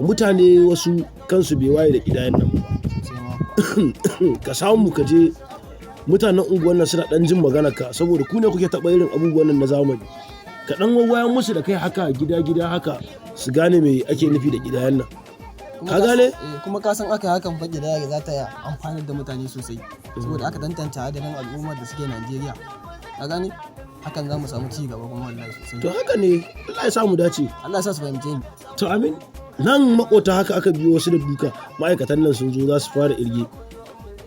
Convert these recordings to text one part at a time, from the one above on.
mutane wasu kansu bai waye da ƙidayen nan ba. Ka samu ka je mutanen unguwan nan suna ɗan jin maganar ka saboda ku ne kuke taɓa irin abubuwan nan na zamani. Ka ɗan wawwayar musu da kai haka gida haka su gane me ake nufi da ƙidayen nan. Ka gane? Kuma ka san aka yi hakan fa ƙidaya za ta amfanar da mutane sosai saboda aka tantance adadin al'ummar da suke Najeriya. Ka gane? Hakan za mu samu ci gaba kuma wallahi sosai. To haka ne, Allah ya sa mu dace. Allah ya sa su fahimce ni. To amin. Nan makota haka aka biyo wasu da duka ma'aikatan nan sun zo za su fara irge.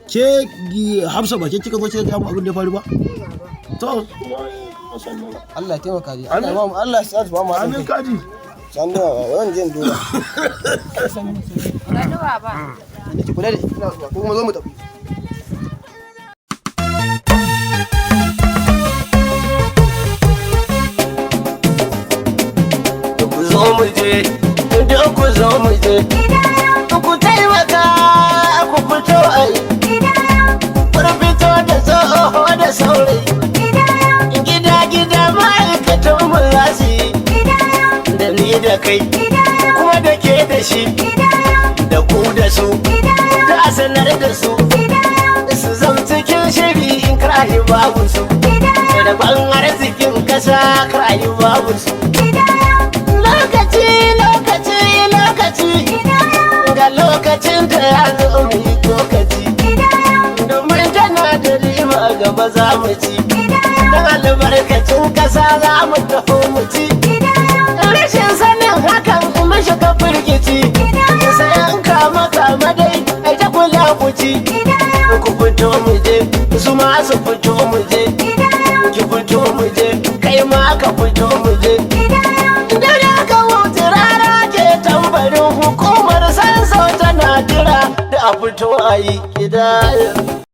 Ke Hafsa ba ke kika zo ce ga mu abin da ya faru ba? To Allah ya taimaka ji. Allah ya sa su ba mu amin kaji. Sannu wannan jin duba. Sannu baba. Ki kula da ina zuwa ko kuma zo mu tafi. Zo mu je, don ku zo mu je, ku taimaka ku fito ai, fito da tsoho da saurayi, gida ma'aikatan mu za su yi, da ni da kai, kuma da ke da shi, da ku da su, da sanar da su, su zam cikin shiri in karayi babu su, da ban arzikin kasa karayi babu su. Lokaci ga lokacin da ya zo mu yi lokaci domin tana da riba gaba za mu ci don albarkacin kasa za mu taho mu ci rashin sanin hakan kuma shiga firgici sai an kama dai ai ta kula ku ci ku fito mu je su ma su fito mu je ki fito mu je kai ma ka fito mu je hukumar sanso tana jira da a fito a yi ƙidaya.